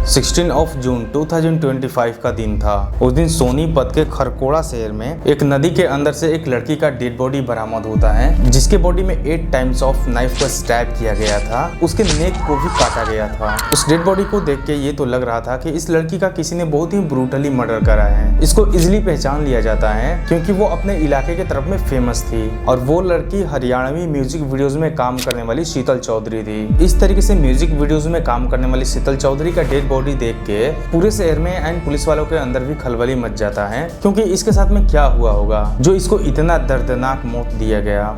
16 जून 2025 का दिन था। उस दिन सोनीपत के खरकोड़ा शहर में एक नदी के अंदर से एक लड़की का डेड बॉडी बरामद होता है, जिसके बॉडी में 8 टाइम्स ऑफ नाइफ का स्टैब किया गया था। उसके नेक को भी काटा गया था। उस डेड बॉडी को देख के ये तो लग रहा था कि इस लड़की का किसी ने बहुत ही ब्रूटली मर्डर करा है। इसको इजिली पहचान लिया जाता है क्योंकि वो अपने इलाके के तरफ में फेमस थी और वो लड़की हरियाणवी म्यूजिक वीडियोज में काम करने वाली शीतल चौधरी थी। इस तरीके से म्यूजिक वीडियोज में काम करने वाली शीतल चौधरी का डेड बॉडी देख के पूरे शहर में एंड पुलिस वालों के अंदर भी खलबली मच जाता है, क्योंकि इसके साथ में क्या हुआ होगा जो इसको इतना दर्दनाक मौत दिया गया।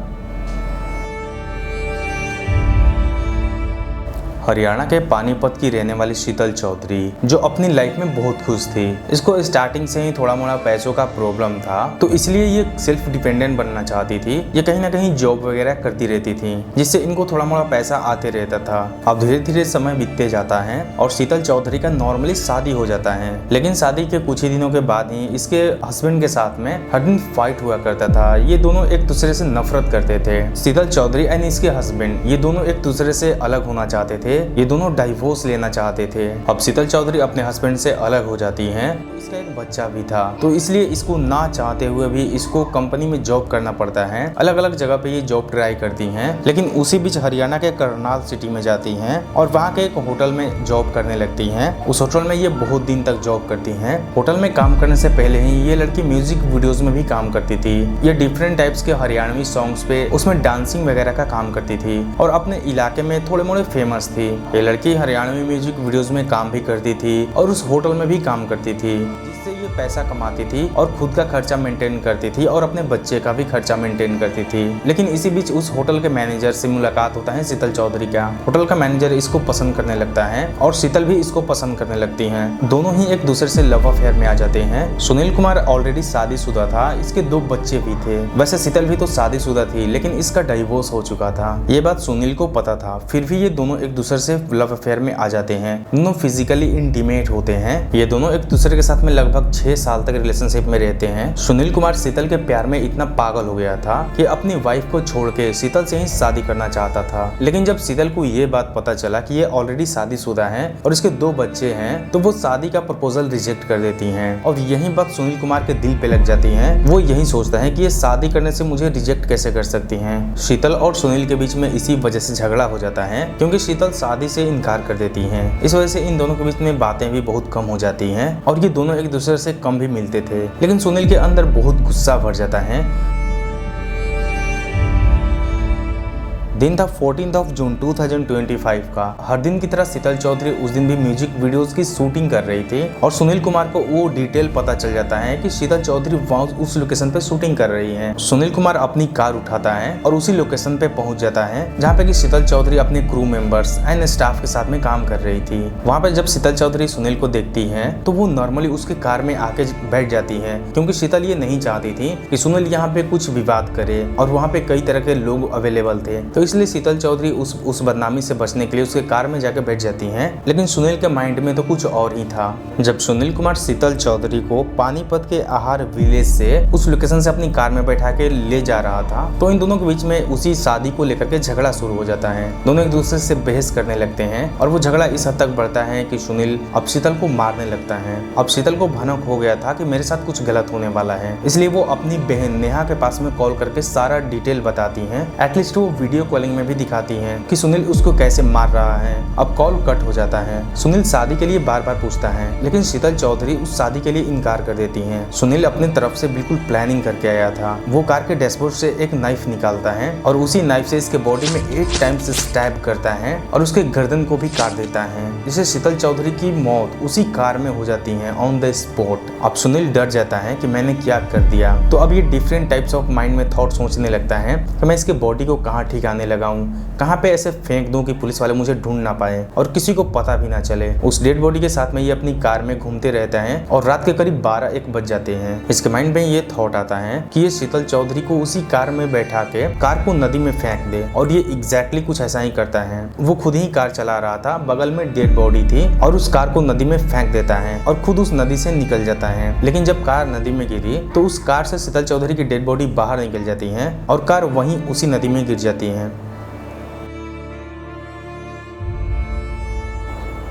हरियाणा के पानीपत की रहने वाली शीतल चौधरी जो अपनी लाइफ में बहुत खुश थी। इसको स्टार्टिंग से ही थोड़ा मोड़ा पैसों का प्रॉब्लम था, तो इसलिए ये सेल्फ डिपेंडेंट बनना चाहती थी। ये कहीं ना कहीं जॉब वगैरह करती रहती थी, जिससे इनको थोड़ा मोड़ा पैसा आते रहता था। अब धीरे धीरे समय बीतते जाता है और शीतल चौधरी का नॉर्मली शादी हो जाता है। लेकिन शादी के कुछ ही दिनों के बाद ही इसके हस्बैंड के साथ में हर दिन फाइट हुआ करता था। ये दोनों एक दूसरे से नफरत करते थे। शीतल चौधरी एंड इसके हस्बैंड ये दोनों एक दूसरे से अलग होना चाहते थे। ये दोनों डाइवोर्स लेना चाहते थे। अब शीतल चौधरी अपने हस्बैंड से अलग हो जाती हैं। इसका एक बच्चा भी था, तो इसलिए इसको ना चाहते हुए भी इसको कंपनी में जॉब करना पड़ता है। अलग अलग जगह पे ये जॉब ट्राई करती हैं, लेकिन उसी बीच हरियाणा के करनाल सिटी में जाती हैं और वहाँ के एक होटल में जॉब करने लगती हैं। उस होटल में ये बहुत दिन तक जॉब करती हैं। होटल में काम करने से पहले ही ये लड़की म्यूजिक वीडियोज में भी काम करती थी। ये डिफरेंट टाइप्स के हरियाणवी सॉन्ग्स पे उसमें डांसिंग वगैरह का काम करती थी और अपने इलाके में थोड़े मोड़े फेमस थी। ये लड़की हरियाणवी म्यूजिक वीडियोस में काम भी करती थी और उस होटल में भी काम करती थी, जिससे ये पैसा कमाती थी और खुद का खर्चा मेंटेन करती थी और अपने बच्चे का भी खर्चा मेंटेन करती थी। लेकिन इसी बीच उस होटल के मैनेजर से मुलाकात होता है शीतल चौधरी का। होटल का मैनेजर इसको पसंद करने लगता है और शीतल भी इसको पसंद करने लगती हैं। दोनों ही एक दूसरे से लव अफेयर में आ जाते हैं। सुनील कुमार ऑलरेडी शादीशुदा था, इसके 2 बच्चे भी थे। वैसे शीतल भी तो शादीशुदा थी, लेकिन इसका डाइवोर्स हो चुका था। ये बात सुनील को पता था, फिर भी ये दोनों एक दूसरे से लव अफेयर में आ जाते हैं। दोनों फिजिकली इंटीमेट होते हैं। ये दोनों एक दूसरे के साथ में लगभग 6 साल तक रिलेशनशिप में रहते हैं। सुनील कुमार शीतल के प्यार में इतना पागल हो गया था कि अपनी वाइफ को छोड़ के शीतल से ही शादी करना चाहता था। लेकिन जब शीतल को ये बात पता चला कि ये ऑलरेडी शादीशुदा है और इसके 2 बच्चे हैं, तो वो शादी का प्रपोजल रिजेक्ट कर देती हैं। और यही बात सुनील कुमार के दिल पे लग जाती है। वो यही सोचता है कि ये शादी करने से मुझे रिजेक्ट कैसे कर सकती हैं। शीतल और सुनील के बीच में इसी वजह से झगड़ा हो जाता है, क्योंकि शीतल शादी से इनकार कर देती हैं। इस वजह से इन दोनों के बीच में बातें भी बहुत कम हो जाती हैं और ये दोनों एक दूसरे से कम भी मिलते थे। लेकिन सुनील के अंदर बहुत गुस्सा भर जाता है। दिन था 14 जून 2025 का। हर दिन की तरह शीतल चौधरी उस दिन भी म्यूजिक वीडियोस की शूटिंग कर रही थी और सुनील कुमार को वो डिटेल पता चल जाता है कि शीतल चौधरी वहाँ उस लोकेशन पे शूटिंग कर रही है। सुनील कुमार अपनी कार उठाता है और उसी लोकेशन पे पहुंच जाता है जहाँ पे कि शीतल चौधरी अपने क्रू मेंबर्स एंड स्टाफ के साथ में काम कर रही थी। वहाँ पे जब शीतल चौधरी सुनील को देखती है तो वो नॉर्मली उसके कार में आके बैठ जाती है, क्योंकि शीतल ये नहीं चाहती थी कि सुनील यहाँ पे कुछ विवाद करे और वहाँ पे कई तरह के लोग अवेलेबल थे। तो इसलिए शीतल चौधरी उस बदनामी से बचने के लिए उसके कार में जाकर बैठ जाती हैं। लेकिन सुनील के माइंड में तो कुछ और ही था। जब सुनील कुमार शीतल चौधरी को पानीपत के आहार विलेज से उस लोकेशन से अपनी कार में बैठा के ले जा रहा था, तो इन दोनों के बीच में उसी शादी को लेकर के झगड़ा शुरू हो जाता है। दोनों एक दूसरे से बहस करने लगते हैं और वो झगड़ा इस हद तक बढ़ता है कि सुनील अब शीतल को मारने लगता है। अब शीतल को भनक हो गया था कि मेरे साथ कुछ गलत होने वाला है, इसलिए वो अपनी बहन नेहा के पास में कॉल करके सारा डिटेल बताती है। एटलीस्ट वो वीडियो कॉलिंग में भी दिखाती हैं कि सुनील उसको कैसे मार रहा है। अब कॉल कट हो जाता है। सुनील शादी के लिए बार बार पूछता है, लेकिन शीतल चौधरी उस शादी के लिए इनकार कर देती हैं। सुनील अपनी तरफ से बिल्कुल प्लानिंग करके आया था। वो कार के डैशबोर्ड से एक नाइफ निकालता है और उसी नाइफ से इसके बॉडी में 8 टाइम्स स्टैब करता है और उसके गर्दन को भी काट देता है, जिससे शीतल चौधरी की मौत उसी कार में हो जाती है ऑन द स्पॉट। अब सुनील डर जाता है कि मैंने क्या कर दिया। तो अब ये डिफरेंट टाइप्स ऑफ माइंड में थॉट सोचने लगता है कि मैं इसके बॉडी को कहाँ ठिकाने लगाऊं, कहाँ पे ऐसे फेंक दूं कि पुलिस वाले मुझे ढूंढ ना पाए और किसी को पता भी ना चले। उस डेड बॉडी के साथ में ये अपनी कार में घूमते रहता है और रात के करीब 12-1 बज जाते हैं। इसके माइंड में ये थॉट आता है कि ये शीतल चौधरी को उसी कार में बैठा के कार को नदी में फेंक दे, और ये एग्जैक्टली कुछ ऐसा ही करता है। वो खुद ही कार चला रहा था, बगल में डेड बॉडी थी और उस कार को नदी में फेंक देता है और खुद उस नदी से निकल जाता है। लेकिन जब कार नदी में गिरी तो उस कार से शीतल चौधरी की डेड बॉडी बाहर निकल जाती है और कार वहीं उसी नदी में गिर जाती है।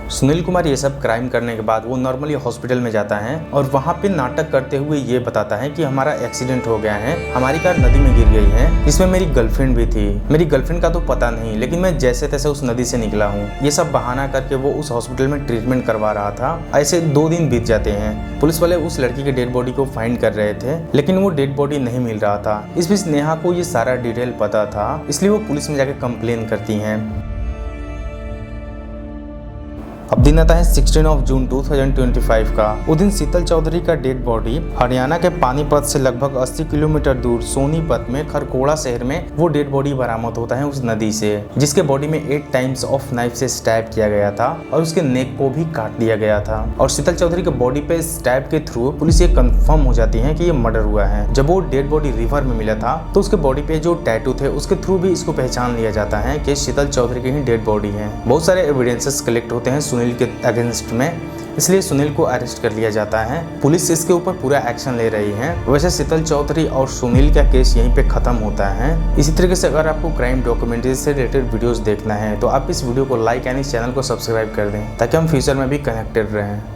सुनील कुमार ये सब क्राइम करने के बाद वो नॉर्मली हॉस्पिटल में जाता है और वहाँ पे नाटक करते हुए ये बताता है कि हमारा एक्सीडेंट हो गया है, हमारी कार नदी में गिर गई है, इसमें मेरी गर्लफ्रेंड भी थी। मेरी गर्लफ्रेंड का तो पता नहीं, लेकिन मैं जैसे तैसे उस नदी से निकला हूँ। ये सब बहाना करके वो उस हॉस्पिटल में ट्रीटमेंट करवा रहा था। ऐसे 2 दिन बीत जाते हैं। पुलिस वाले उस लड़की के डेड बॉडी को फाइंड कर रहे थे, लेकिन वो डेड बॉडी नहीं मिल रहा था। इस बीच नेहा को ये सारा डिटेल पता था, इसलिए वो पुलिस में जाके कंप्लेन करती हैं। अब दिन आता है 16 जून 2025 का। उस दिन शीतल चौधरी का डेड बॉडी हरियाणा के पानीपत से लगभग 80 किलोमीटर दूर सोनीपत में खरकोड़ा शहर में वो डेड बॉडी बरामद होता है उस नदी से, जिसके बॉडी में 8 टाइम्स ऑफ नाइफ से स्टैब किया गया था और उसके नेक को भी काट दिया गया था। और शीतल चौधरी के बॉडी पे स्टैब के थ्रू पुलिस ये कंफर्म हो जाती है कि ये मर्डर हुआ है। जब वो डेड बॉडी रिवर में मिला था तो उसके बॉडी पे जो टैटू थे उसके थ्रू भी इसको पहचान लिया जाता है कि शीतल चौधरी की ही डेड बॉडी है। बहुत सारे एविडेंसेस कलेक्ट होते हैं सुनील के अगेंस्ट में, इसलिए सुनील को अरेस्ट कर लिया जाता है। पुलिस इसके ऊपर पूरा एक्शन ले रही है। वैसे शीतल चौधरी और सुनील का केस यहीं पे खत्म होता है। इसी तरीके से अगर आपको क्राइम डॉक्यूमेंट्री से रिलेटेड वीडियोस देखना है तो आप इस वीडियो को लाइक एंड इस चैनल को सब्सक्राइब कर दें, ताकि हम फ्यूचर में भी कनेक्टेड रहें।